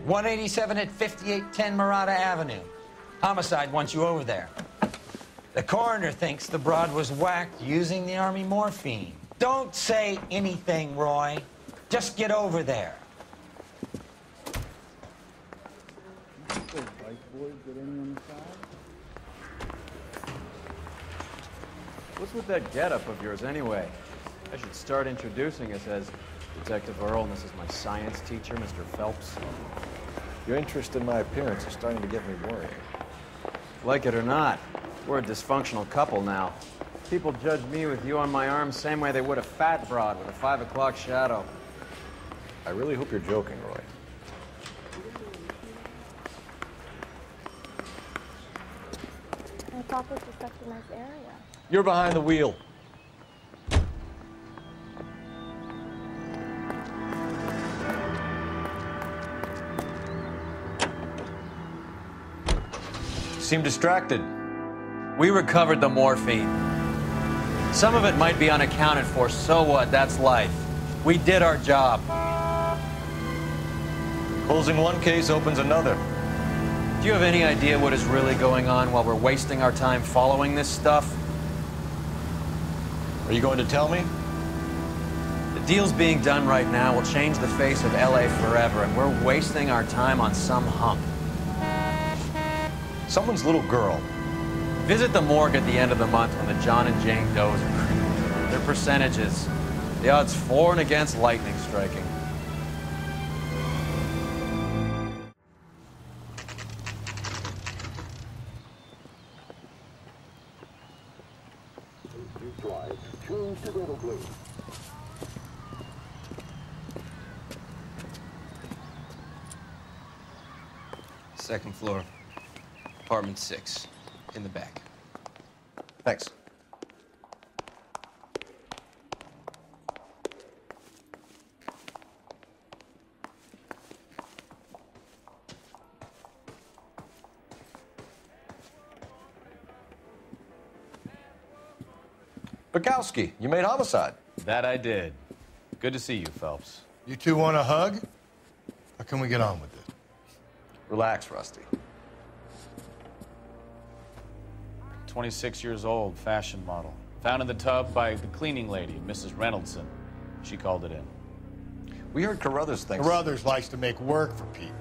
187 at 5810 Murata Avenue. Homicide wants you over there. The coroner thinks the broad was whacked using the Army morphine. Don't say anything, Roy. Just get over there. What's with that getup of yours, anyway? I should start introducing us as Detective Earl, and this is my science teacher, Mr. Phelps. Your interest in my appearance is starting to get me worried. Like it or not, we're a dysfunctional couple now. People judge me with you on my arm same way they would a fat broad with a 5 o'clock shadow. I really hope you're joking, Roy. I thought this was such a nice area. You're behind the wheel. Seem distracted. We recovered the morphine. Some of it might be unaccounted for, so what? That's life. We did our job. Closing one case opens another. Do you have any idea what is really going on while we're wasting our time following this stuff? Are you going to tell me? The deals being done right now will change the face of LA forever, and we're wasting our time on some hump. Someone's little girl. Visit the morgue at the end of the month when the John and Jane Does are cremated. Their percentages. The odds for and against lightning striking. Second floor, apartment 6, in the back. Thanks. Bukowski, you made homicide. That I did. Good to see you, Phelps. You two want a hug? Or can we get on with it? Relax, Rusty. 26 years old, fashion model. Found in the tub by the cleaning lady, Mrs. Reynoldson. She called it in. We heard Carruthers thinks... Carruthers likes to make work for people.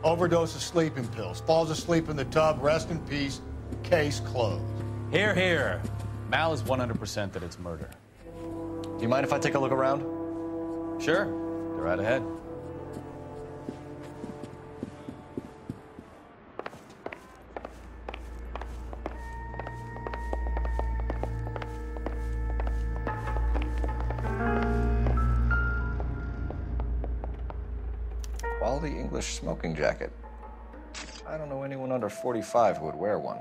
Overdose of sleeping pills, falls asleep in the tub, rest in peace, case closed. Here, here. Mal is 100% that it's murder. Do you mind if I take a look around? Sure. Go right ahead. Quality English smoking jacket. I don't know anyone under 45 who would wear one.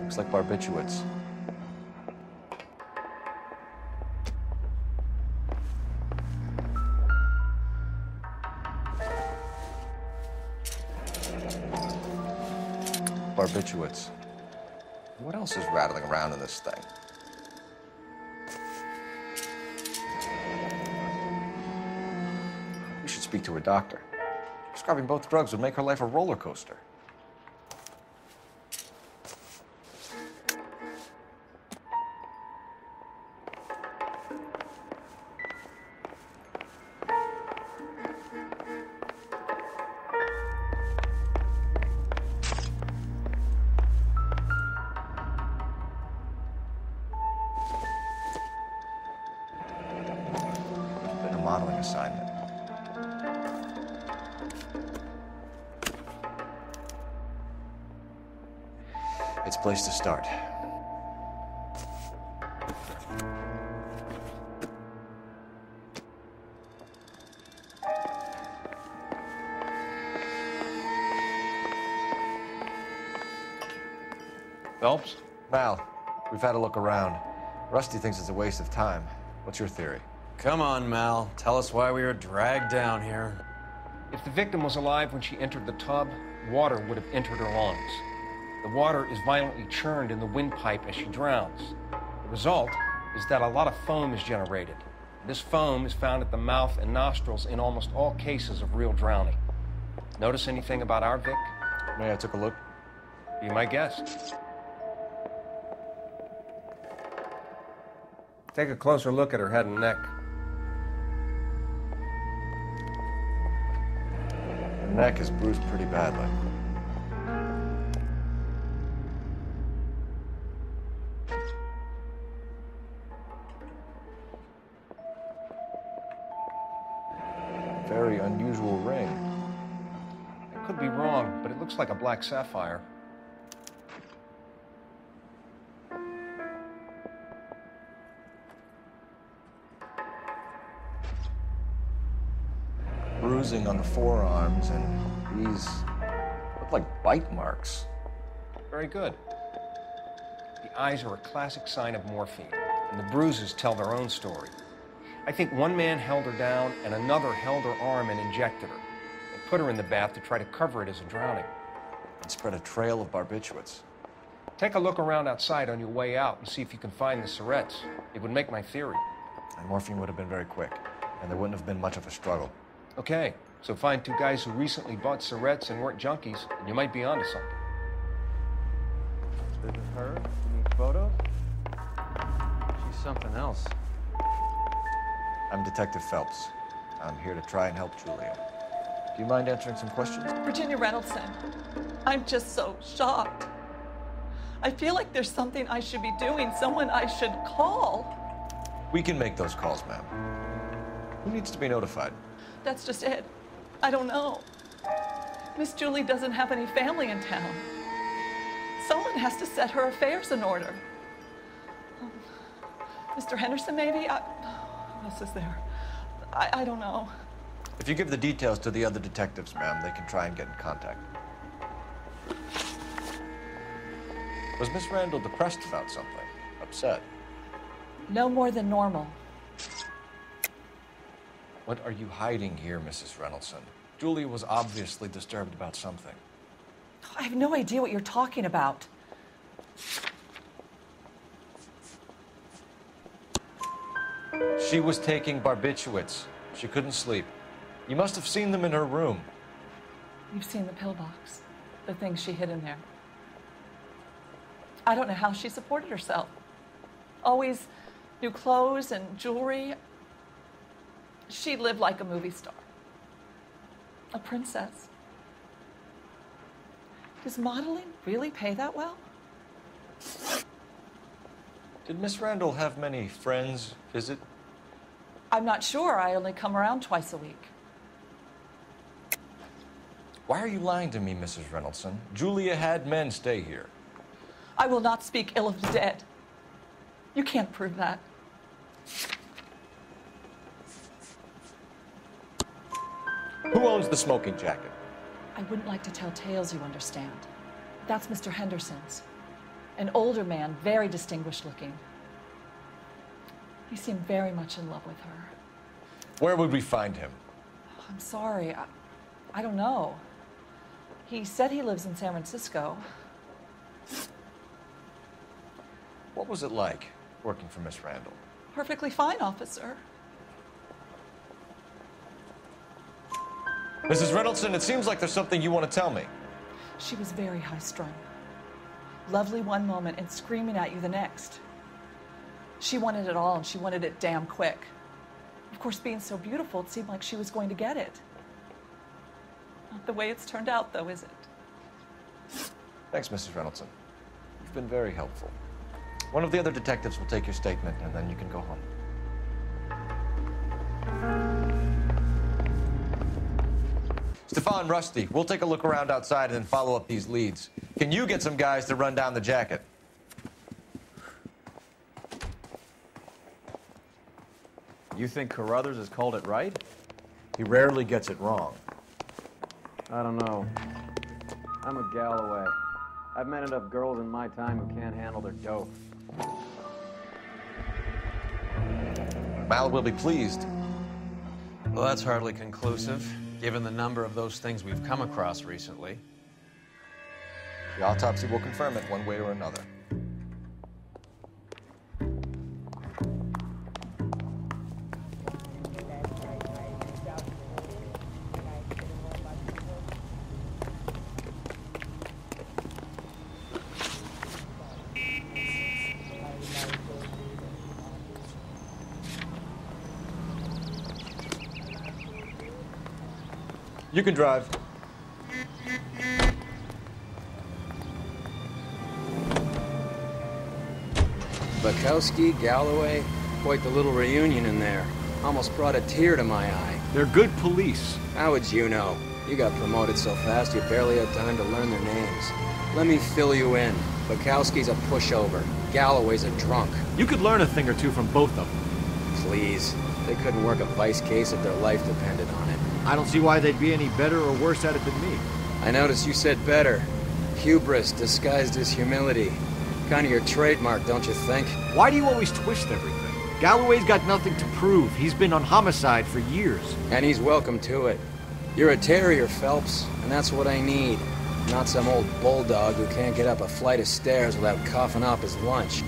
Looks like barbiturates. Barbiturates. What else is rattling around in this thing? We should speak to her doctor. Prescribing both drugs would make her life a roller coaster. Modeling assignment. It's a place to start. Phelps? Mal, we've had a look around. Rusty thinks it's a waste of time. What's your theory? Come on, Mal. Tell us why we were dragged down here. If the victim was alive when she entered the tub, water would have entered her lungs. The water is violently churned in the windpipe as she drowns. The result is that a lot of foam is generated. This foam is found at the mouth and nostrils in almost all cases of real drowning. Notice anything about our Vic? May I take a look? Be my guest. Take a closer look at her head and neck. Her neck is bruised pretty badly. Very unusual ring. I could be wrong, but it looks like a black sapphire. Bruising on the forearms, and these look like bite marks. Very good. The eyes are a classic sign of morphine, and the bruises tell their own story. I think one man held her down, and another held her arm and injected her. They put her in the bath to try to cover it as a drowning. And spread a trail of barbiturates. Take a look around outside on your way out and see if you can find the syrettes. It would make my theory. And morphine would have been very quick, and there wouldn't have been much of a struggle. Okay, so find two guys who recently bought syrettes and weren't junkies, and you might be onto something. This is her? Any photos? She's something else. I'm Detective Phelps. I'm here to try and help Julia. Do you mind answering some questions? Virginia Reynoldson, I'm just so shocked. I feel like there's something I should be doing, someone I should call. We can make those calls, ma'am. Who needs to be notified? That's just it. I don't know. Miss Julie doesn't have any family in town. Someone has to set her affairs in order. Mr. Henderson, maybe? Who else is there? I don't know. If you give the details to the other detectives, ma'am, they can try and get in contact. Was Miss Randall depressed about something? Upset? No more than normal. What are you hiding here, Mrs. Reynoldson? Julia was obviously disturbed about something. I have no idea what you're talking about. She was taking barbiturates. She couldn't sleep. You must have seen them in her room. You've seen the pillbox, the things she hid in there. I don't know how she supported herself. Always new clothes and jewelry. She lived like a movie star. A princess. Does modeling really pay that well? Did Miss Randall have many friends visit? I'm not sure. I only come around twice a week. Why are you lying to me, Mrs. Reynoldson? Julia had men stay here. I will not speak ill of the dead. You can't prove that. Who owns the smoking jacket? I wouldn't like to tell tales, you understand. That's Mr. Henderson's. An older man, very distinguished looking. He seemed very much in love with her. Where would we find him? I'm sorry. I don't know. He said he lives in San Francisco. What was it like working for Miss Randall? Perfectly fine, officer. Mrs. Reynoldson, it seems like there's something you want to tell me. She was very high-strung. Lovely one moment and screaming at you the next. She wanted it all, and she wanted it damn quick. Of course, being so beautiful, it seemed like she was going to get it. Not the way it's turned out, though, is it? Thanks, Mrs. Reynoldson. You've been very helpful. One of the other detectives will take your statement, and then you can go home. Stefan, Rusty, we'll take a look around outside and then follow up these leads. Can you get some guys to run down the jacket? You think Carruthers has called it right? He rarely gets it wrong. I don't know. I'm a Galloway. I've met enough girls in my time who can't handle their dope. Mal will be pleased. Well, that's hardly conclusive, given the number of those things we've come across recently. The autopsy will confirm it one way or another. You can drive. Bukowski, Galloway, quite the little reunion in there. Almost brought a tear to my eye. They're good police. How would you know? You got promoted so fast you barely had time to learn their names. Let me fill you in. Bukowski's a pushover. Galloway's a drunk. You could learn a thing or two from both of them. Please. They couldn't work a vice case if their life depended on it. I don't see why they'd be any better or worse at it than me. I noticed you said better. Hubris disguised as humility. Kind of your trademark, don't you think? Why do you always twist everything? Galloway's got nothing to prove. He's been on homicide for years. And he's welcome to it. You're a terrier, Phelps, and that's what I need. Not some old bulldog who can't get up a flight of stairs without coughing up his lunch.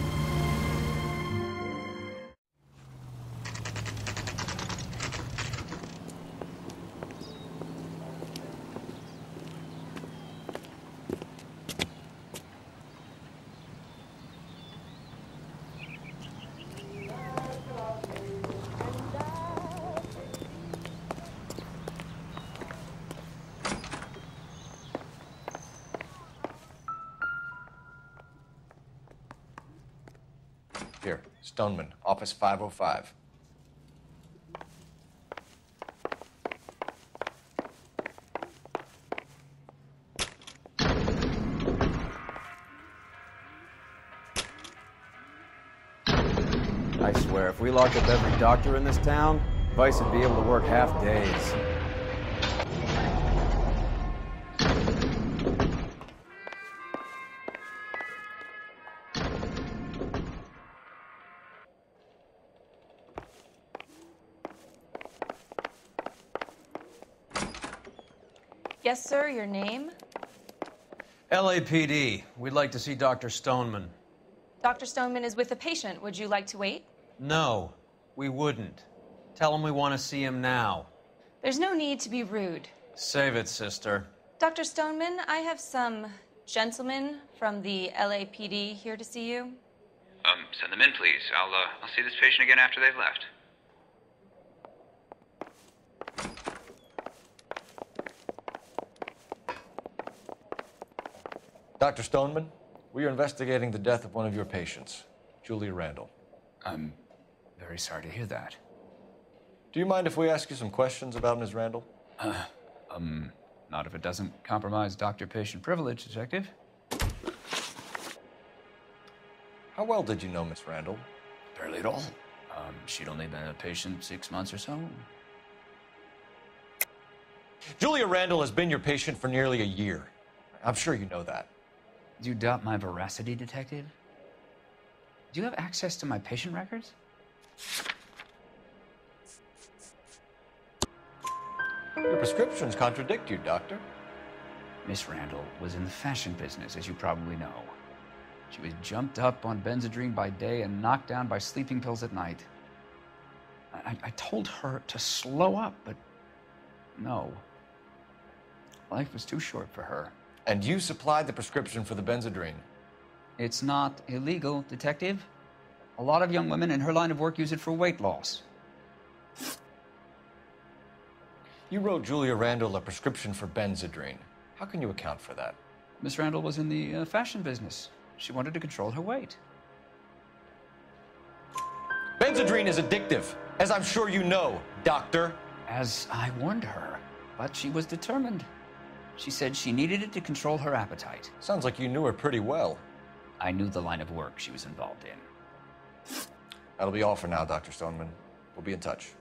Here, Stoneman, office 505. I swear, if we locked up every doctor in this town, Vice would be able to work half days. Yes, sir, your name? LAPD. We'd like to see Dr. Stoneman. Dr. Stoneman is with a patient. Would you like to wait? No, we wouldn't. Tell him we want to see him now. There's no need to be rude. Save it, sister. Dr. Stoneman, I have some gentlemen from the LAPD here to see you. Send them in, please. I'll see this patient again after they've left. Dr. Stoneman, we are investigating the death of one of your patients, Julia Randall. I'm very sorry to hear that. Do you mind if we ask you some questions about Ms. Randall? Not if it doesn't compromise doctor-patient privilege, Detective. How well did you know Miss Randall? Barely at all. She'd only been a patient 6 months or so. Julia Randall has been your patient for nearly a year. I'm sure you know that. Do you doubt my veracity, Detective? Do you have access to my patient records? Your prescriptions contradict you, Doctor. Miss Randall was in the fashion business, as you probably know. She was jumped up on Benzedrine by day and knocked down by sleeping pills at night. I told her to slow up, but no. Life was too short for her. And you supplied the prescription for the Benzedrine. It's not illegal, Detective. A lot of young women in her line of work use it for weight loss. You wrote Julia Randall a prescription for Benzedrine. How can you account for that? Miss Randall was in the fashion business. She wanted to control her weight. Benzedrine is addictive, as I'm sure you know, Doctor. As I warned her, but she was determined. She said she needed it to control her appetite. Sounds like you knew her pretty well. I knew the line of work she was involved in. That'll be all for now, Dr. Stoneman. We'll be in touch.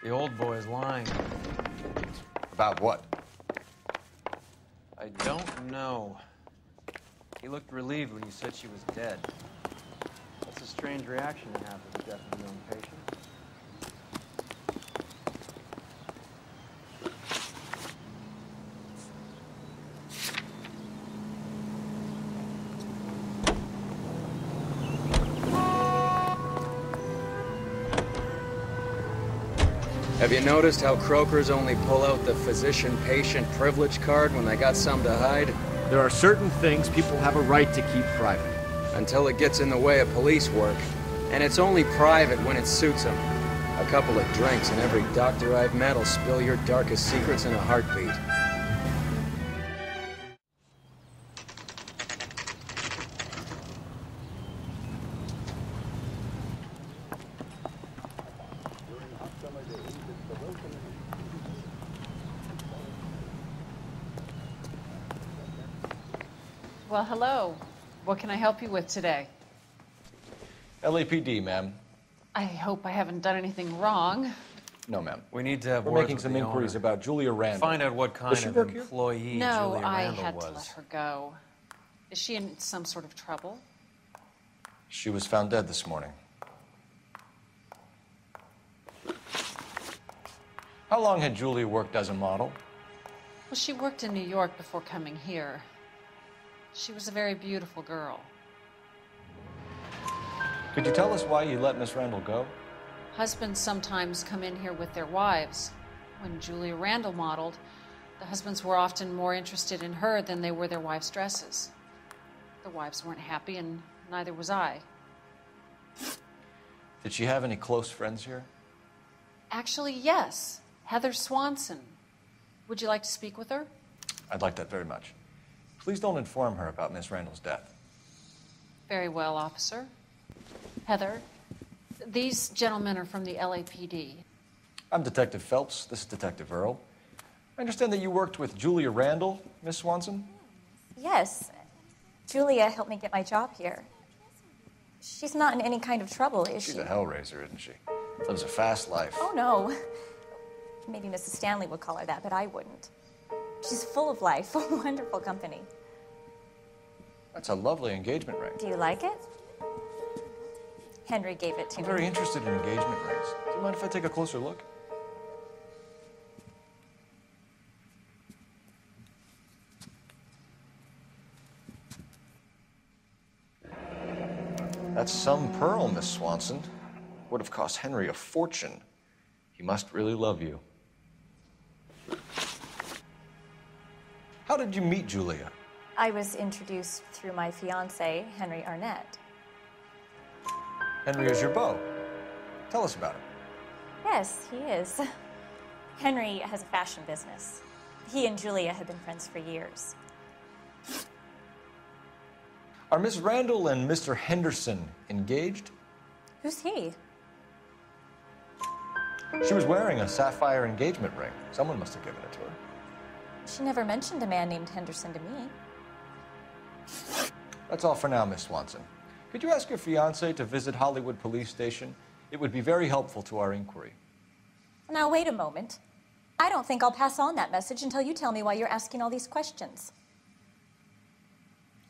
The old boy's lying. About what? I don't know. He looked relieved when you said she was dead. That's a strange reaction to have with the death of a young patient. Have you noticed how croakers only pull out the physician-patient privilege card when they got something to hide? There are certain things people have a right to keep private. Until it gets in the way of police work. And it's only private when it suits them. A couple of drinks and every doctor I've met will spill your darkest secrets in a heartbeat. Well, hello. What can I help you with today? LAPD, ma'am. I hope I haven't done anything wrong. No, ma'am. We need to have We're words making with some the inquiries owner. about Julia Randall. Find out what kind Does she of work here? employee No, Julia I Randall had was. to let her go. Is she in some sort of trouble? She was found dead this morning. How long had Julia worked as a model? Well, she worked in New York before coming here. She was a very beautiful girl. Could you tell us why you let Miss Randall go? Husbands sometimes come in here with their wives. When Julia Randall modeled, the husbands were often more interested in her than they were their wives' dresses. The wives weren't happy, and neither was I. Did she have any close friends here? Actually, yes. Heather Swanson. Would you like to speak with her? I'd like that very much. Please don't inform her about Miss Randall's death. Very well, officer. Heather, these gentlemen are from the LAPD. I'm Detective Phelps. This is Detective Earl. I understand that you worked with Julia Randall, Miss Swanson? Yes. Julia helped me get my job here. She's not in any kind of trouble, is she? She's a hellraiser, isn't she? Lives a fast life. Oh, no. Maybe Mrs. Stanley would call her that, but I wouldn't. She's full of life, a wonderful company. That's a lovely engagement ring. Do you like it? Henry gave it to I'm me. very interested in engagement rings. Do you mind if I take a closer look? That's some pearl, Miss Swanson. Would have cost Henry a fortune. He must really love you. How did you meet Julia? I was introduced through my fiancé, Henry Arnett. Henry is your beau. Tell us about him. Yes, he is. Henry has a fashion business. He and Julia have been friends for years. Are Miss Randall and Mr. Henderson engaged? Who's he? She was wearing a sapphire engagement ring. Someone must have given it to her. She never mentioned a man named Henderson to me. That's all for now, Miss Swanson. Could you ask your fiancé to visit Hollywood Police Station? It would be very helpful to our inquiry. Now, wait a moment. I don't think I'll pass on that message until you tell me why you're asking all these questions.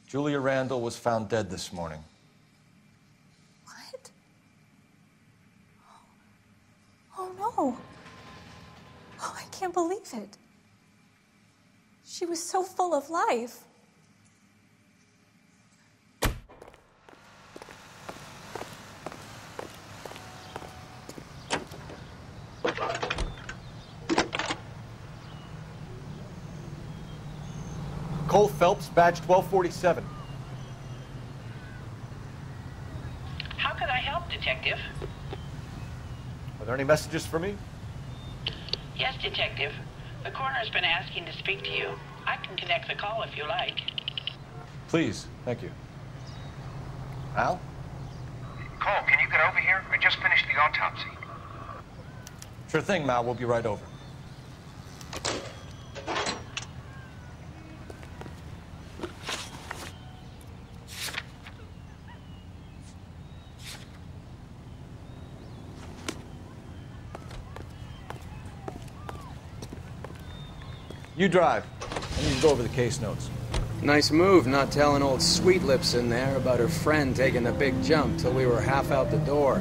Julia Randall was found dead this morning. What? Oh, no. Oh, I can't believe it. She was so full of life. Cole Phelps, badge 1247. How can I help, Detective? Are there any messages for me? Yes, Detective. The coroner's been asking to speak to you. I can connect the call if you like. Please, thank you. Al? Cole, can you get over here? I just finished the autopsy. Sure thing, Mal. We'll be right over. You drive. I need to go over the case notes. Nice move not telling old Sweet Lips in there about her friend taking the big jump till we were half out the door.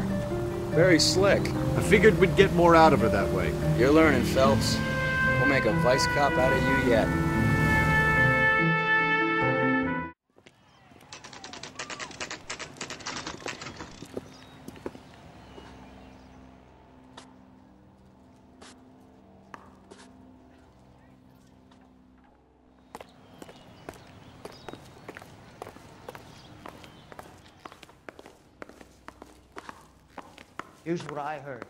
Very slick. I figured we'd get more out of her that way. You're learning, Phelps. We'll make a vice cop out of you yet. Here's what I heard.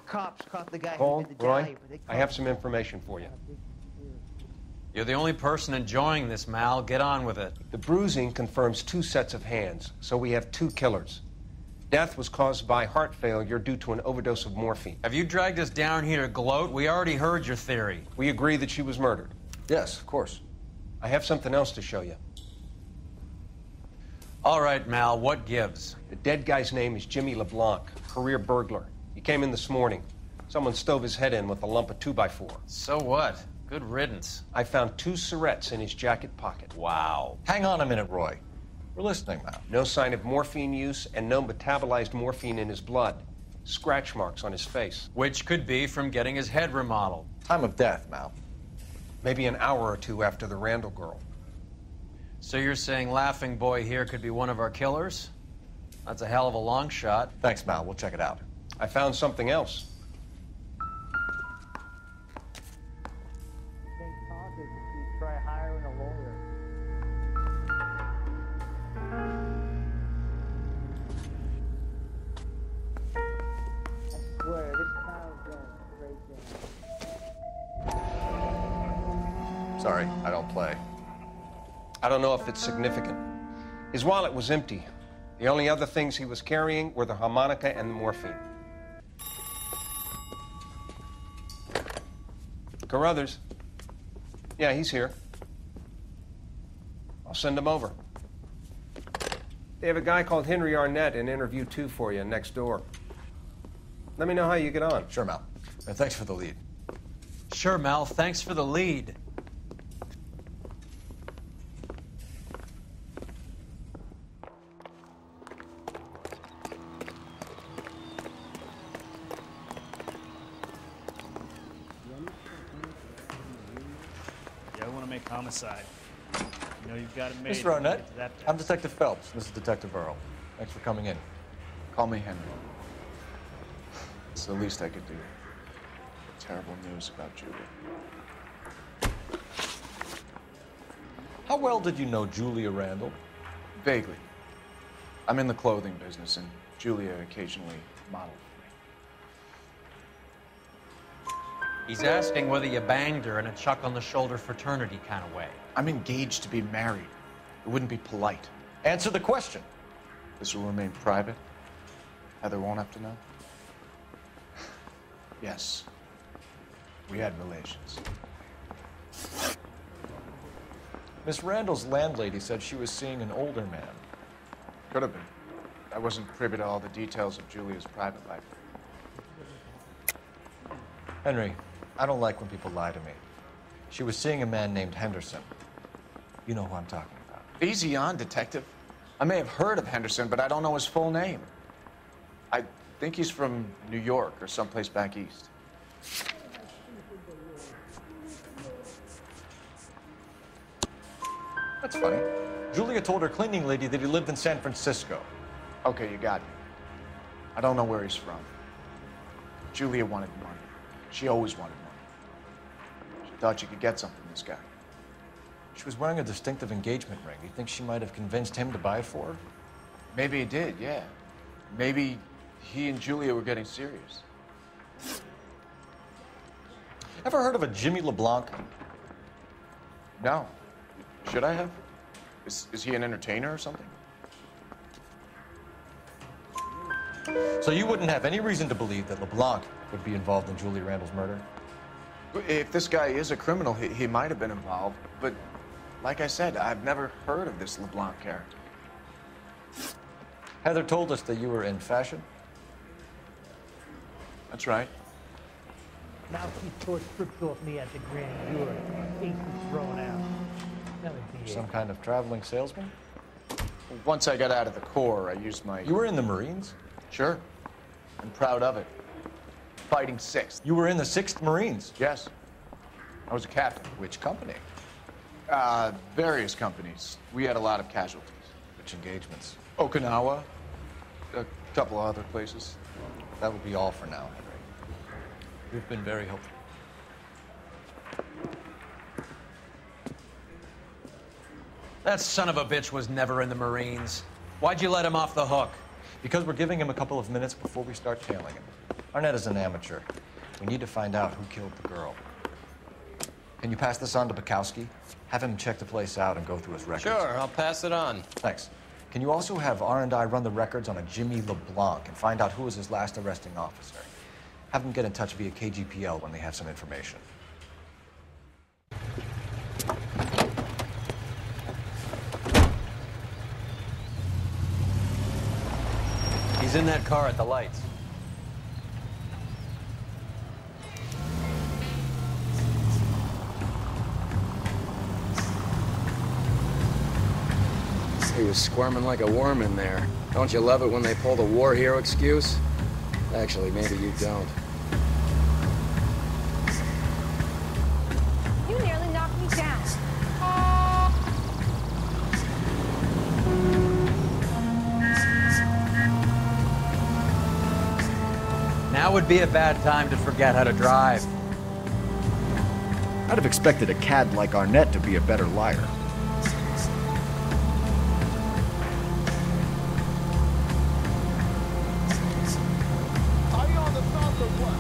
Cops caught the guy Cole, who did the Roy, dive, but they I have some information for you. You're the only person enjoying this, Mal. Get on with it. The bruising confirms 2 sets of hands, so we have 2 killers. Death was caused by heart failure due to an overdose of morphine. Have you dragged us down here to gloat? We already heard your theory. We agree that she was murdered. Yes, of course. I have something else to show you. All right, Mal, what gives? The dead guy's name is Jimmy LeBlanc, career burglar. He came in this morning. Someone stove his head in with a lump of 2x4. So what? Good riddance. I found 2 cigarettes in his jacket pocket. Wow. Hang on a minute, Roy. We're listening now. No sign of morphine use and no metabolized morphine in his blood. Scratch marks on his face. Which could be from getting his head remodeled. Time of death, Mal. Maybe an hour or 2 after the Randall girl. So you're saying Laughing Boy here could be one of our killers? That's a hell of a long shot. Thanks, Mal. We'll check it out. I found something else. Try hiring a lawyer. I swear, this town's going straight down. Sorry, I don't play. I don't know if it's significant. His wallet was empty. The only other things he was carrying were the harmonica and the morphine. Carruthers. Yeah, he's here. I'll send him over. They have a guy called Henry Arnett in interview 2 for you next door. Let me know how you get on. Sure, Mal. And thanks for the lead. Sure, Mal. Thanks for the lead. Homicide. You know you've got it made. Mr. Arnett, I'm Detective Phelps. This is Detective Earl. Thanks for coming in. Call me Henry. It's the least I could do. Terrible news about Julia. How well did you know Julia Randall? Vaguely. I'm in the clothing business, and Julia occasionally modeled for me. He's asking whether you banged her in a chuck-on-the-shoulder fraternity kind of way. I'm engaged to be married. It wouldn't be polite. Answer the question. This will remain private? Heather won't have to know? Yes. We had relations. Miss Randall's landlady said she was seeing an older man. Could have been. I wasn't privy to all the details of Julia's private life. Henry, I don't like when people lie to me. She was seeing a man named Henderson. You know who I'm talking about. Easy on, Detective. I may have heard of Henderson, but I don't know his full name. I think he's from New York or someplace back east. That's funny. Julia told her cleaning lady that he lived in San Francisco. Okay, you got me. I don't know where he's from. Julia wanted money. She always wanted money. She thought she could get something from this guy. She was wearing a distinctive engagement ring. You think she might have convinced him to buy it for her? Maybe he did, yeah. Maybe he and Julia were getting serious. Ever heard of a Jimmy LeBlanc? No. Should I have? Is he an entertainer or something? So you wouldn't have any reason to believe that LeBlanc would be involved in Julia Randall's murder? If this guy is a criminal, he might have been involved. But like I said, I've never heard of this LeBlanc character. Heather told us that you were in fashion. That's right. Now she tore strips off me at the grand jury. Case is thrown out. That would be Some kind of traveling salesman? Well, once I got out of the Corps, I used my... You were in the Marines? Sure. I'm proud of it. Fighting 6th. You were in the 6th Marines? Yes. I was a captain. Which company? Various companies. We had a lot of casualties. Which engagements? Okinawa. A couple of other places. That will be all for now, Henry. You've been very helpful. That son of a bitch was never in the Marines. Why'd you let him off the hook? Because we're giving him a couple of minutes before we start tailing him. Arnett is an amateur. We need to find out who killed the girl. Can you pass this on to Bukowski? Have him check the place out and go through his records. Sure, I'll pass it on. Thanks. Can you also have R&I run the records on a Jimmy LeBlanc and find out who was his last arresting officer? Have them get in touch via KGPL when they have some information. He's in that car at the lights. He was squirming like a worm in there. Don't you love it when they pull the war hero excuse? Actually, maybe you don't. You nearly knocked me down. Now would be a bad time to forget how to drive. I'd have expected a cad like Arnett to be a better liar. Are you on the south or what?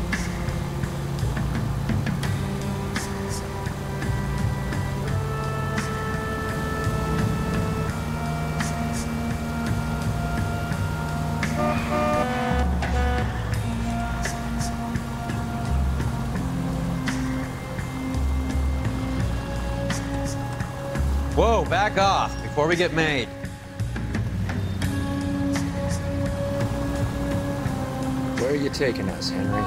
Whoa, back off before we get made. Where are you taking us, Henry?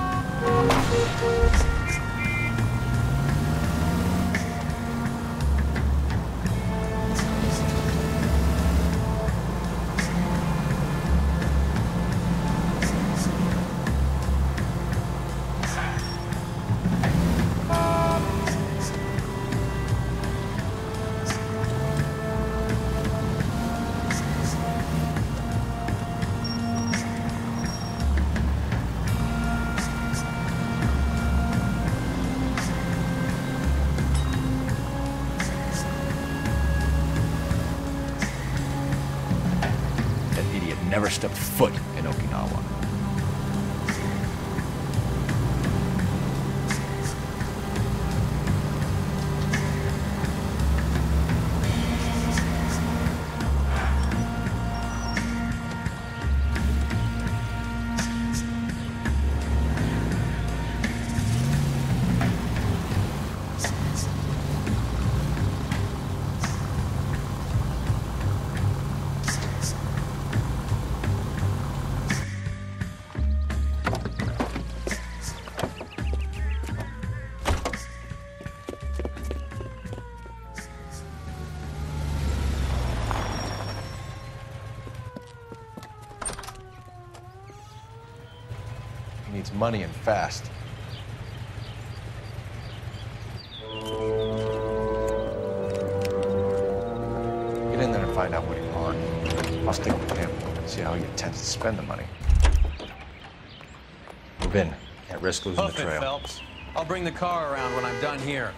Never stepped foot in Okinawa. He needs money and fast. Get in there and find out what he wants. I'll stick with him and see how he intends to spend the money. Move in. Can't risk losing the Hoof it, trail. Phelps. I'll bring the car around when I'm done here.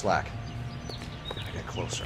slack. Gotta get closer.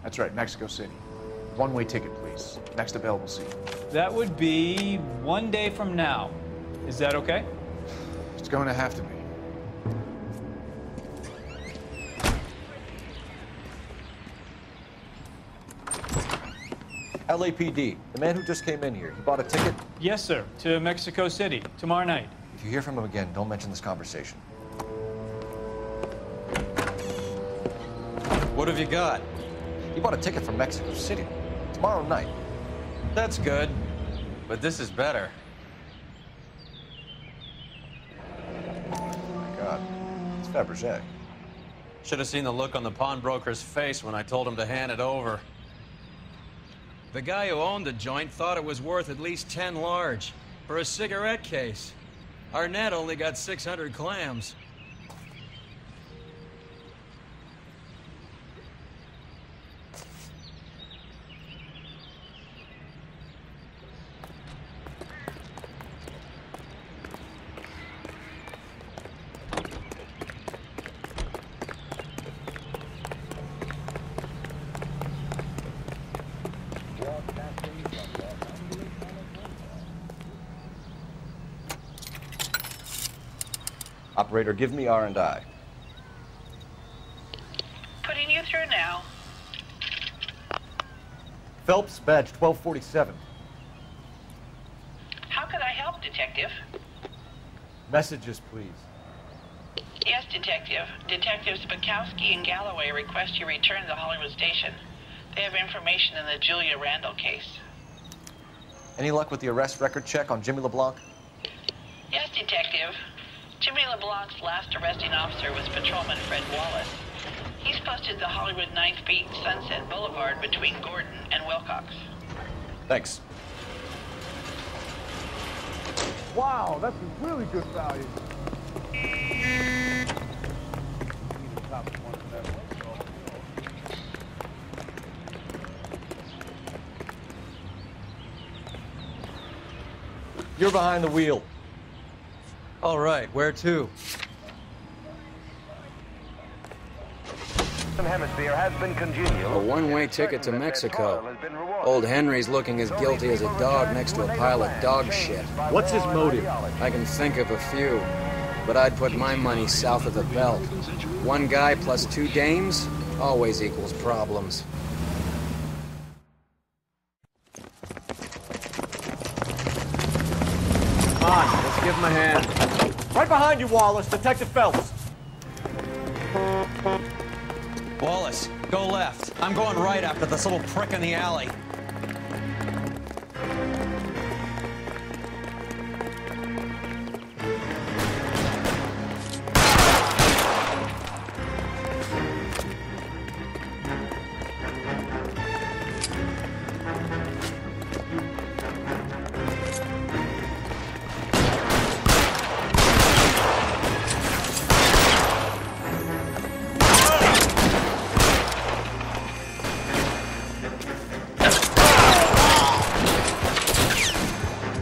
That's right, Mexico City. One-way ticket, please. Next available seat. That would be 1 day from now. Is that okay? It's going to have to be. LAPD, the man who just came in here, he bought a ticket? Yes, sir. To Mexico City, tomorrow night. If you hear from him again, don't mention this conversation. What have you got? He bought a ticket from Mexico City. Tomorrow night. That's good. But this is better. Oh my God. It's Fabergé. Should have seen the look on the pawnbroker's face when I told him to hand it over. The guy who owned the joint thought it was worth at least 10 large for a cigarette case. Arnett only got 600 clams. Operator, give me R&I. Putting you through now. Phelps, badge 1247. How could I help, Detective? Messages, please. Yes, Detective. Detectives Bukowski and Galloway request you return to the Hollywood station. They have information in the Julia Randall case. Any luck with the arrest record check on Jimmy LeBlanc? Yes, Detective. Jimmy LeBlanc's last arresting officer was Patrolman Fred Wallace. He's posted the Hollywood 9th Beat Sunset Boulevard between Gordon and Wilcox. Thanks. Wow, that's a really good value. You're behind the wheel. All right, where to? Hemisphere has been congenial. A one-way ticket to Mexico. Old Henry's looking as guilty as a dog next to a pile of dog shit. What's his motive? I can think of a few, but I'd put my money south of the belt. One guy plus 2 dames always equals problems. Come on, let's give him a hand. Right behind you, Wallace. Detective Phelps. Wallace, go left. I'm going right after this little prick in the alley.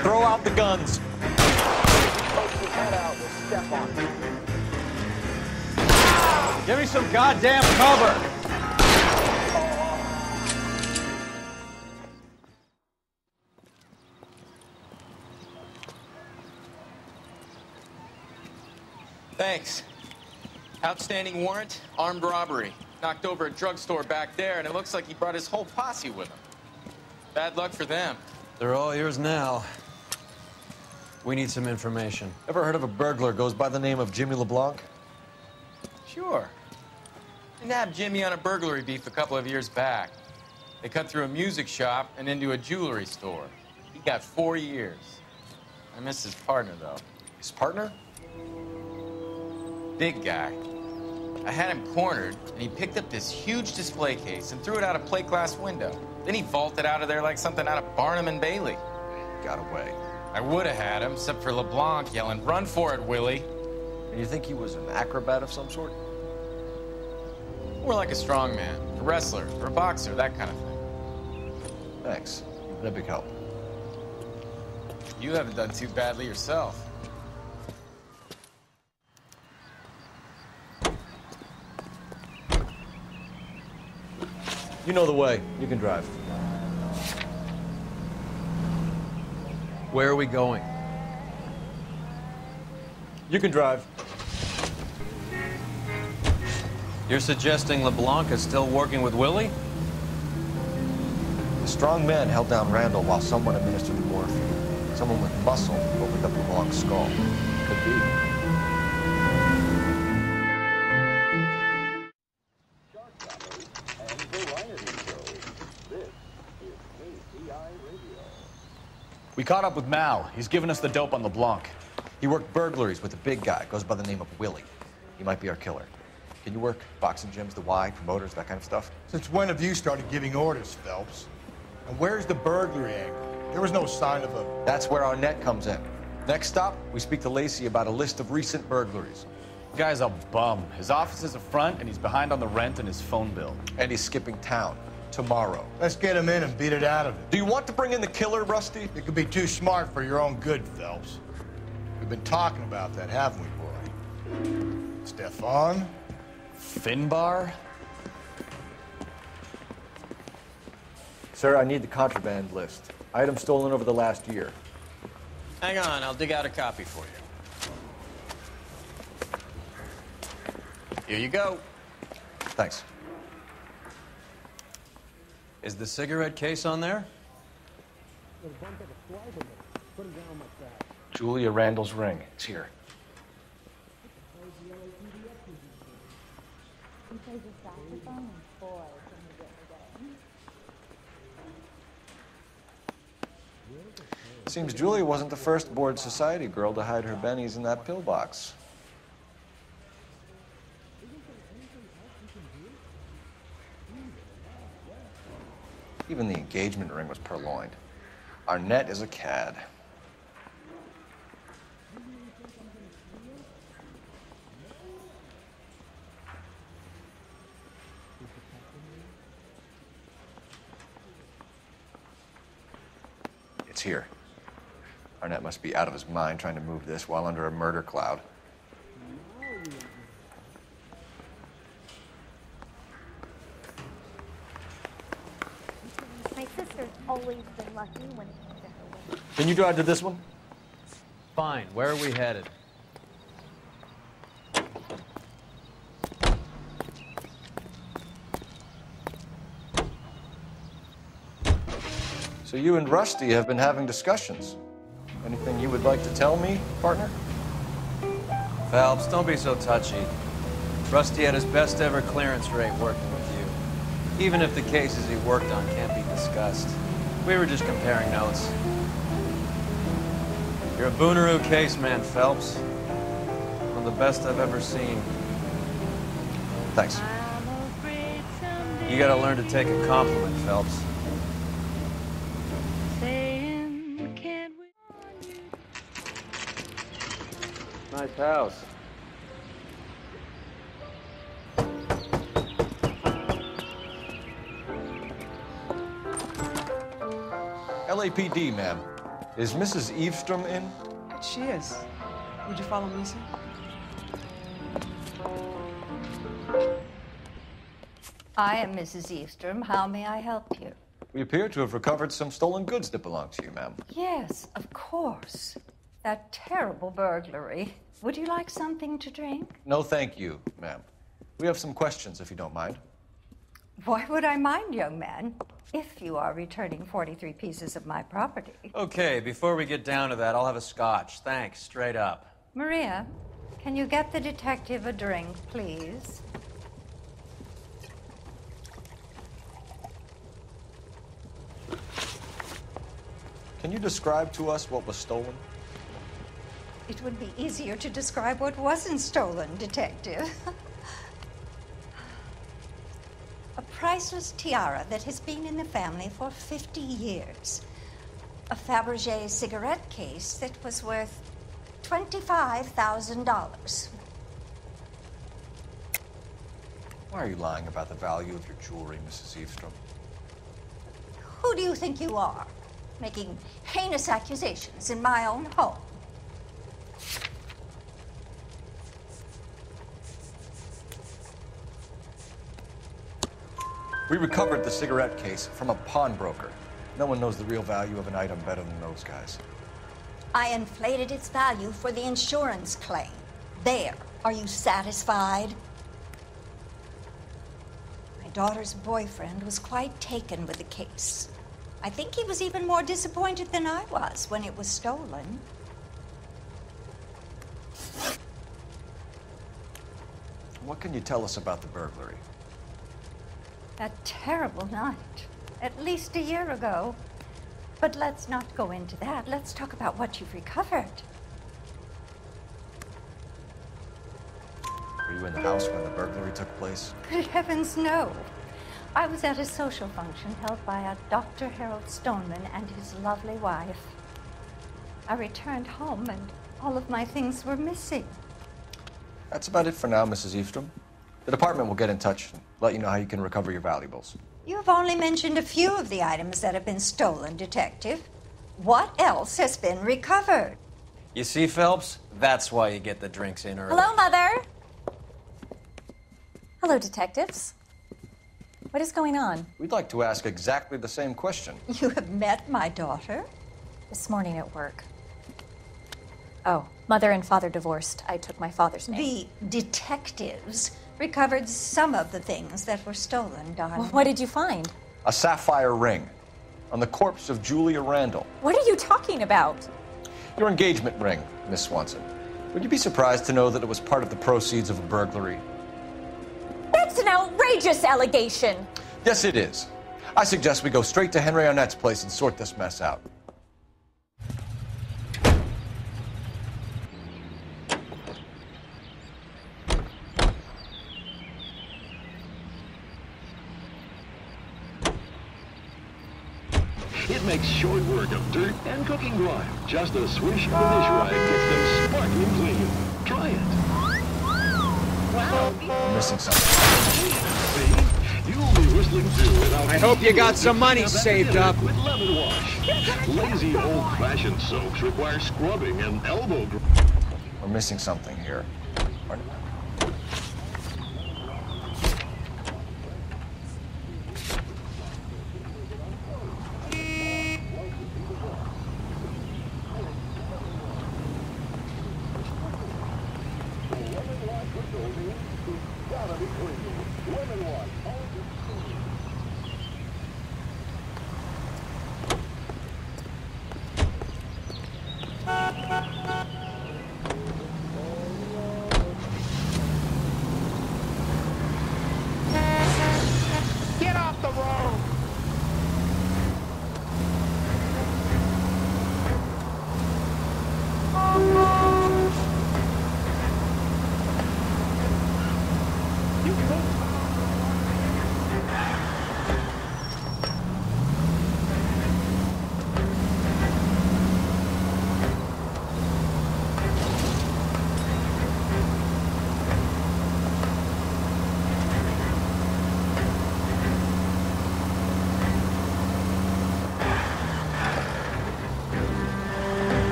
Throw out the guns. Give me some goddamn cover. Thanks. Outstanding warrant, armed robbery. Knocked over a drugstore back there, and it looks like he brought his whole posse with him. Bad luck for them. They're all yours now. We need some information. Ever heard of a burglar goes by the name of Jimmy LeBlanc? Sure. I nabbed Jimmy on a burglary beef a couple of years back. They cut through a music shop and into a jewelry store. He got 4 years. I miss his partner, though. His partner? Big guy. I had him cornered, and he picked up this huge display case and threw it out a plate glass window. Then he vaulted out of there like something out of Barnum and Bailey. Got away. I would have had him, except for LeBlanc yelling, "Run for it, Willie!" And you think he was an acrobat of some sort? More like a strongman, a wrestler, or a boxer, that kind of thing. Thanks. You've been a big help. You haven't done too badly yourself. You know the way. You can drive. Where are we going? You can drive. You're suggesting LeBlanc is still working with Willie? The strong man held down Randall while someone administered the morphine. Someone with muscle opened up LeBlanc's skull. Could be. We caught up with Mal. He's given us the dope on LeBlanc. He worked burglaries with a big guy. Goes by the name of Willie. He might be our killer. Can you work boxing gyms, the Y, promoters, that kind of stuff? Since when have you started giving orders, Phelps? And where's the burglary angle? There was no sign of a... That's where Arnett comes in. Next stop, we speak to Lacey about a list of recent burglaries. The guy's a bum. His office is up front, and he's behind on the rent and his phone bill. And he's skipping town. Tomorrow. Let's get him in and beat it out of him. Do you want to bring in the killer, Rusty? You could be too smart for your own good, Phelps. We've been talking about that, haven't we, boy? Stefan? Finbar? Sir, I need the contraband list. Items stolen over the last year. Hang on, I'll dig out a copy for you. Here you go. Thanks. Is the cigarette case on there? Julia Randall's ring. It's here. Seems Julia wasn't the first bored society girl to hide her bennies in that pillbox. Even the engagement ring was purloined. Arnett is a cad. It's here. Arnett must be out of his mind trying to move this while under a murder cloud. My sister's always been lucky when it comes to her weight. Can you drive to this one? Fine. Where are we headed? So you and Rusty have been having discussions. Anything you would like to tell me, partner? Phelps, don't be so touchy. Rusty had his best ever clearance rate working with you. Even if the cases he worked on can't be discussed. We were just comparing notes. You're a Booneroo case man, Phelps. One of the best I've ever seen. Thanks. You gotta learn to take a compliment, Phelps. Nice house. LAPD, ma'am. Is Mrs. Eavestrom in? She is. Would you follow me, sir? I am Mrs. Eavestrom. How may I help you? We appear to have recovered some stolen goods that belong to you, ma'am. Yes, of course. That terrible burglary. Would you like something to drink? No, thank you, ma'am. We have some questions, if you don't mind. Why would I mind, young man, if you are returning 43 pieces of my property? Okay, before we get down to that, I'll have a scotch. Thanks, straight up. Maria, can you get the detective a drink, please? Can you describe to us what was stolen? It would be easier to describe what wasn't stolen, Detective. A priceless tiara that has been in the family for 50 years. A Fabergé cigarette case that was worth $25,000. Why are you lying about the value of your jewelry, Mrs. Eavestrom? Who do you think you are, making heinous accusations in my own home? We recovered the cigarette case from a pawnbroker. No one knows the real value of an item better than those guys. I inflated its value for the insurance claim. There. Are you satisfied? My daughter's boyfriend was quite taken with the case. I think he was even more disappointed than I was when it was stolen. What can you tell us about the burglary? That terrible night, at least a year ago. But let's not go into that. Let's talk about what you've recovered. Were you in the house when the burglary took place? Good heavens, no. I was at a social function held by a Dr. Harold Stoneman and his lovely wife. I returned home and all of my things were missing. That's about it for now, Mrs. Eavestrom. The department will get in touch and let you know how you can recover your valuables. You've only mentioned a few of the items that have been stolen, Detective. What else has been recovered? You see, Phelps? That's why you get the drinks in early. Hello, Mother. Hello, detectives. What is going on? We'd like to ask exactly the same question. You have met my daughter? This morning at work. Oh, Mother and Father divorced. I took my father's name. The detectives recovered some of the things that were stolen, darling. Well, what did you find? A sapphire ring on the corpse of Julia Randall. What are you talking about? Your engagement ring, Miss Swanson. Would you be surprised to know that it was part of the proceeds of a burglary? That's an outrageous allegation. Yes, it is. I suggest we go straight to Henry Arnett's place and sort this mess out. It makes short work of dirt and cooking grime. Just a swish of the dish rag gets them sparkling clean. Try it. Wow. I'm missing something. See? You'll be whistling too without... I hope you got some money saved up. With lemon wash. Lazy old-fashioned soaps require scrubbing and elbow grease. We're missing something here.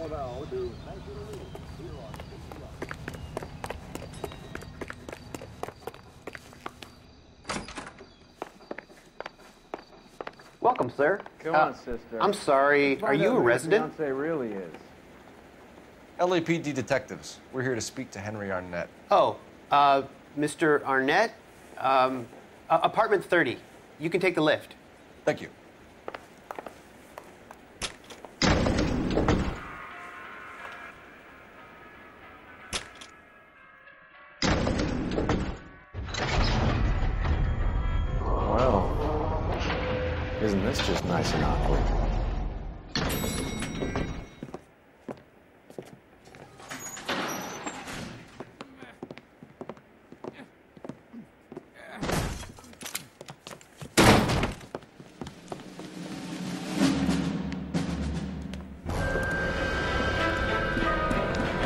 now to National News here on Welcome, sir. Come on, sister. I'm sorry. Are you a resident? Fiance really is. LAPD detectives. We're here to speak to Henry Arnett. Oh, Mr. Arnett? Apartment 30. You can take the lift. Thank you. Well, isn't this just nice and awkward?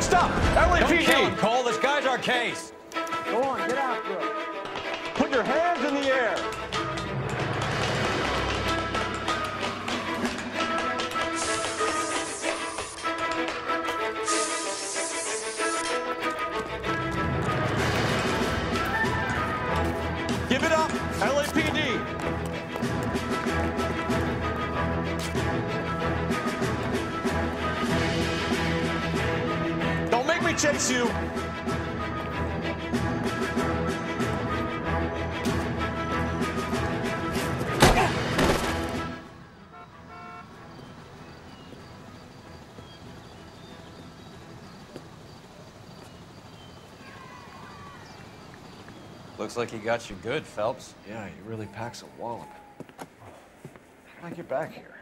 Stop! Don't LAPD! kill him, Cole. This guy's our case. Go on, get after him. Put your hands in the air! Give it up, LAPD! Don't make me chase you! Looks like he got you good, Phelps. Yeah, he really packs a wallop. How did I get back here?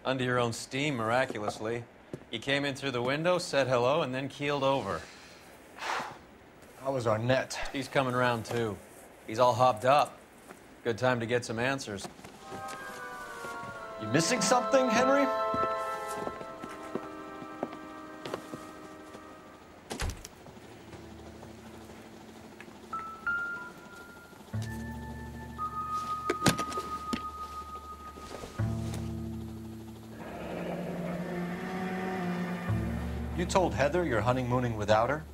Under your own steam, miraculously. You came in through the window, said hello, and then keeled over. How was Arnett? He's coming round, too. He's all hopped up. Good time to get some answers. You missing something, Henry? You told Heather you're honeymooning without her?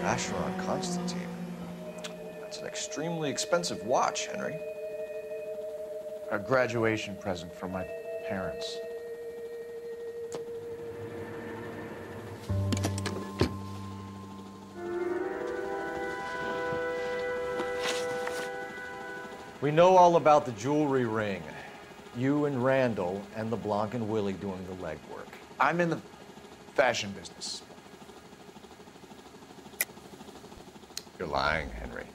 Vacheron Constantine. That's an extremely expensive watch, Henry. A graduation present from my parents. We know all about the jewelry ring. You and Randall and LeBlanc and Willie doing the legwork. I'm in the fashion business. You're lying, Henry.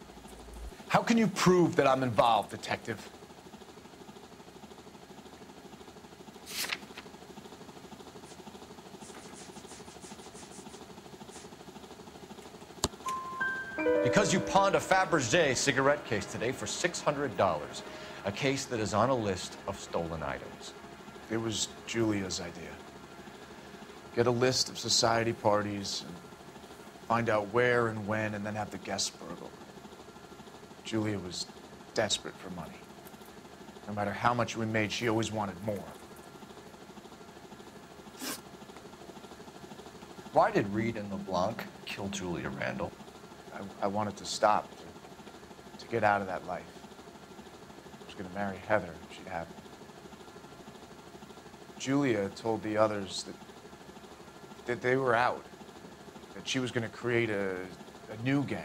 How can you prove that I'm involved, detective? Because you pawned a Fabergé cigarette case today for $600. A case that is on a list of stolen items. It was Julia's idea. Get a list of society parties, and find out where and when, and then have the guests burgled. Julia was desperate for money. No matter how much we made, she always wanted more. Why did Reed and LeBlanc kill Julia Randall? I wanted to stop, to get out of that life. I was going to marry Heather if she'd have me. Julia told the others that they were out, that she was going to create a new gang.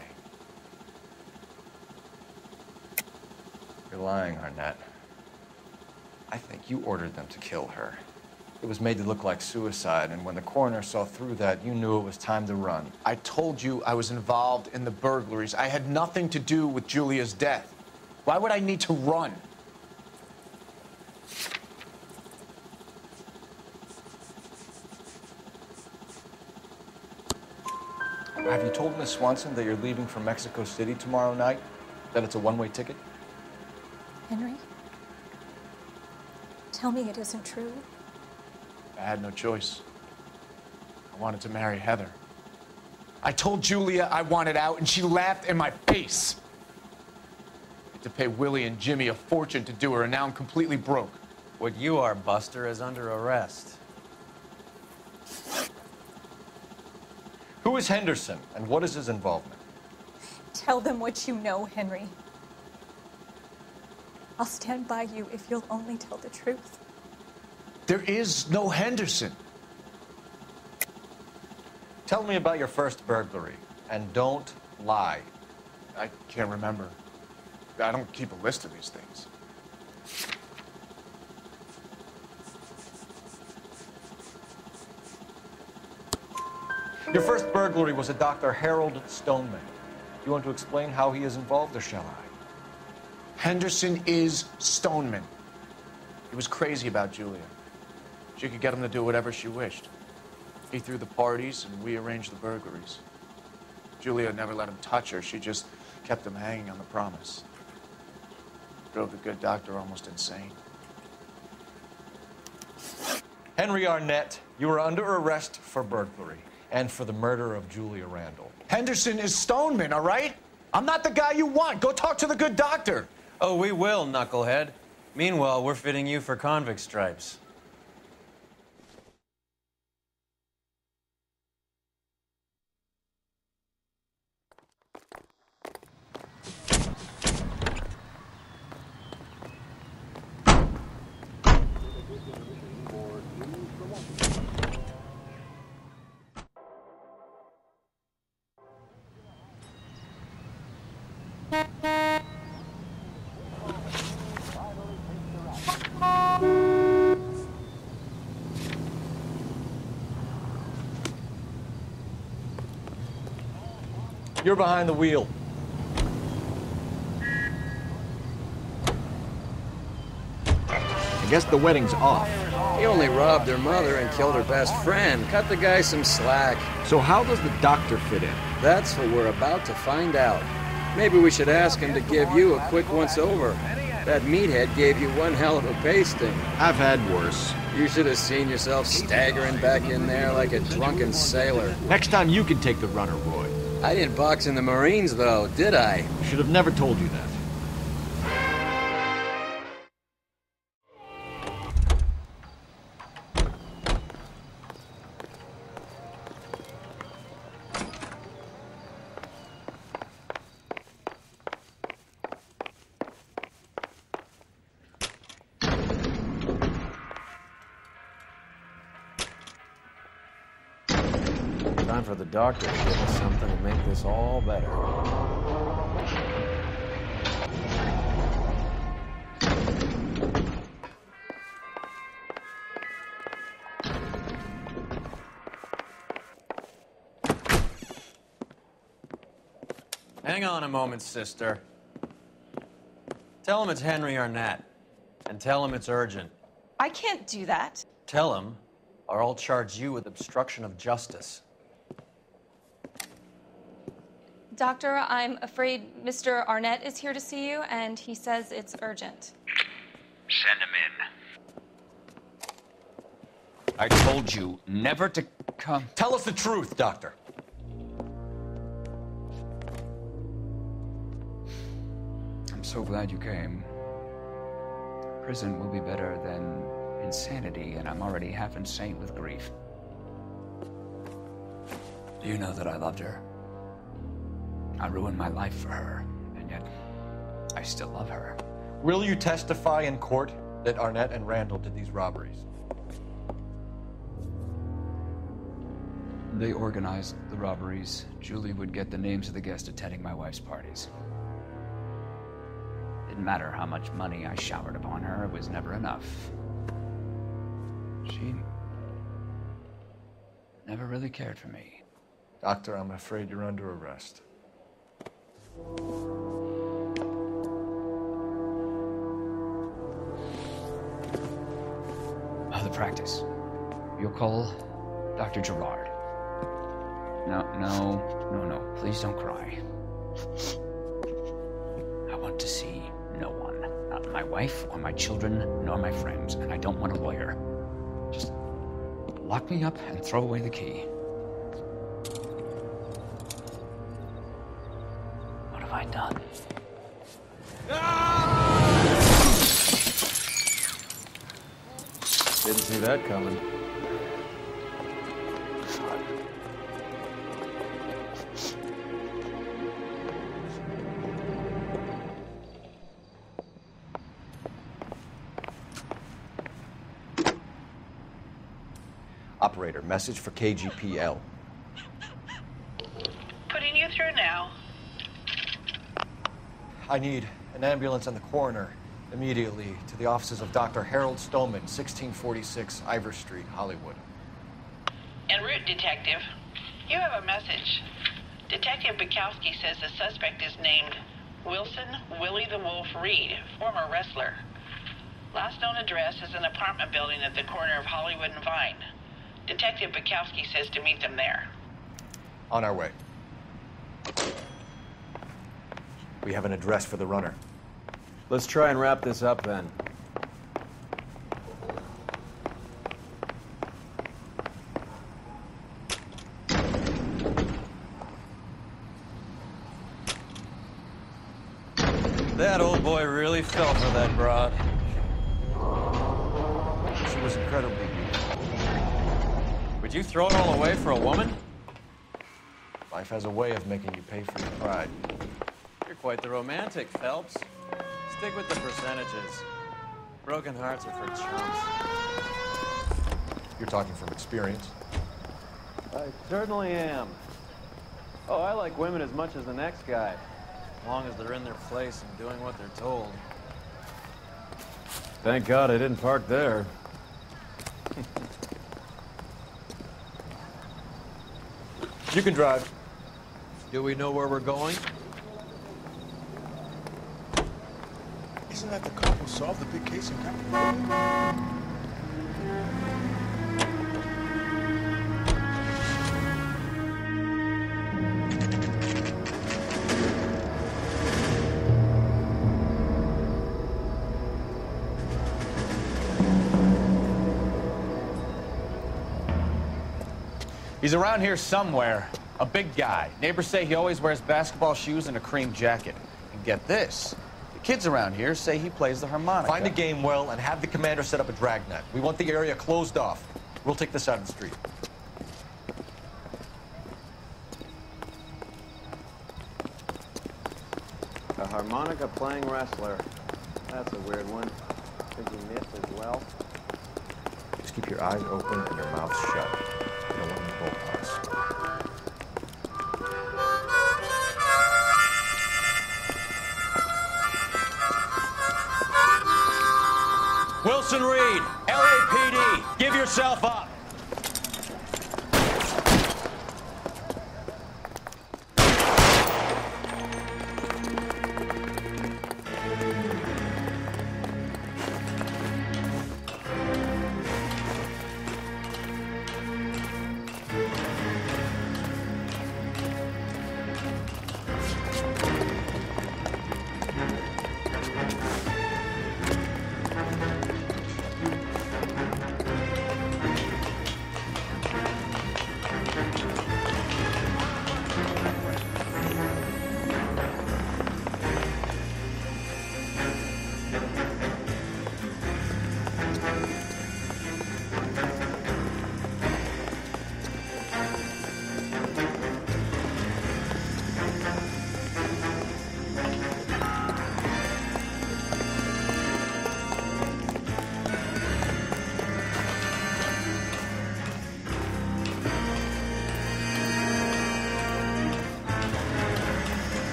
You're lying, Arnett. I think you ordered them to kill her. It was made to look like suicide, and when the coroner saw through that, you knew it was time to run. I told you I was involved in the burglaries. I had nothing to do with Julia's death. Why would I need to run? Have you told Miss Swanson that you're leaving for Mexico City tomorrow night? That it's a one-way ticket? Henry? Tell me it isn't true. I had no choice. I wanted to marry Heather. I told Julia I wanted out, and she laughed in my face. I had to pay Willie and Jimmy a fortune to do her, and now I'm completely broke. What you are, Buster, is under arrest. Who is Henderson, and what is his involvement? Tell them what you know, Henry. I'll stand by you if you'll only tell the truth. There is no Henderson. Tell me about your first burglary, and don't lie. I can't remember. I don't keep a list of these things. Your first burglary was a Dr. Harold Stoneman. You want to explain how he is involved, or shall I? Henderson is Stoneman. He was crazy about Julia. She could get him to do whatever she wished. He threw the parties, and we arranged the burglaries. Julia never let him touch her. She just kept him hanging on the promise. Drove the good doctor almost insane. Henry Arnett, you are under arrest for burglary and for the murder of Julia Randall. Henderson is Stoneman, all right? I'm not the guy you want. Go talk to the good doctor. Oh, we will, knucklehead. Meanwhile, we're fitting you for convict stripes. You're behind the wheel. I guess the wedding's off. He only robbed her mother and killed her best friend. Cut the guy some slack. So how does the doctor fit in? That's what we're about to find out. Maybe we should ask him to give you a quick once-over. That meathead gave you one hell of a pasting. I've had worse. You should have seen yourself staggering back in there like a drunken sailor. Next time you can take the runner, Roy. I didn't box in the Marines, though, did I? Should have never told you that. Time for the doctor to give us something to make this all better. Hang on a moment, sister. Tell him it's Henry Arnett, and tell him it's urgent. I can't do that. Tell him, or I'll charge you with obstruction of justice. Doctor, I'm afraid Mr. Arnett is here to see you, and he says it's urgent. Send him in. I told you never to come. Tell us the truth, Doctor. I'm so glad you came. Prison will be better than insanity, and I'm already half insane with grief. Do you know that I loved her? I ruined my life for her, and yet I still love her. Will you testify in court that Arnett and Randall did these robberies? They organized the robberies. Julie would get the names of the guests attending my wife's parties. Didn't matter how much money I showered upon her, it was never enough. She never really cared for me. Doctor, I'm afraid you're under arrest. The practice. You'll call Dr. Gerard. No. Please don't cry. I want to see no one. Not my wife or my children, nor my friends. And I don't want a lawyer. Just Lock me up and throw away the key. What have I done? Didn't see that coming. Operator, message for KGPL. Putting you through now. I need an ambulance and the coroner immediately to the offices of Dr. Harold Stoneman, 1646 Ivor Street, Hollywood. En route, Detective. You have a message. Detective Bukowski says the suspect is named Wilson Willie the Wolf Reed, former wrestler. Last known address is an apartment building at the corner of Hollywood and Vine. Detective Bukowski says to meet them there. On our way. We have an address for the runner. Let's try and wrap this up then. That old boy really fell for that broad. She was incredibly beautiful. Would you throw it all away for a woman? Life has a way of making you pay for your pride. You're quite the romantic, Phelps. Stick with the percentages. Broken hearts are for chumps. You're talking from experience. I certainly am. Oh, I like women as much as the next guy. As long as they're in their place and doing what they're told. Thank God I didn't park there. You can drive. Do we know where we're going? Isn't that the cop who solved the big case in California? He's around here somewhere. A big guy. Neighbors say he always wears basketball shoes and a cream jacket. And get this. The kids around here say he plays the harmonica. Find the game well and have the commander set up a dragnet. We want the area closed off. We'll take this out of the street. A harmonica playing wrestler. That's a weird one. Think he missed as well? Just keep your eyes open and your mouth shut. No one will bolt us. Wilson Reed, LAPD, give yourself up.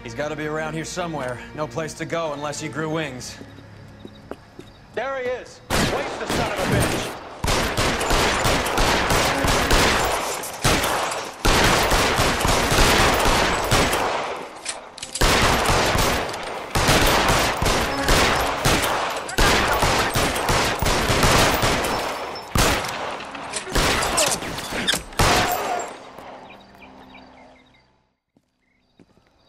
He's got to be around here somewhere. No place to go unless he grew wings. There he is. Waste the son of a bitch.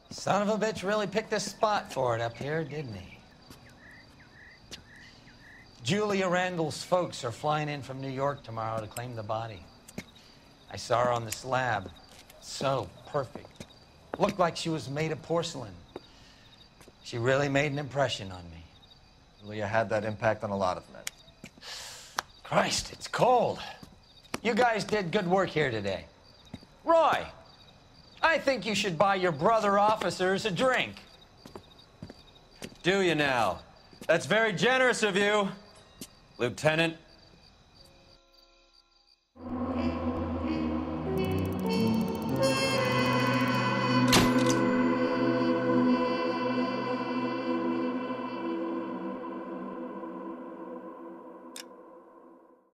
Son of a bitch really picked a spot for it up here, didn't he? Julia Randall's folks are flying in from New York tomorrow to claim the body. I saw her on the slab. So perfect. Looked like she was made of porcelain. She really made an impression on me. Julia had that impact on a lot of men. Christ, it's cold. You guys did good work here today. Roy, I think you should buy your brother officers a drink. Do you now? That's very generous of you, Lieutenant.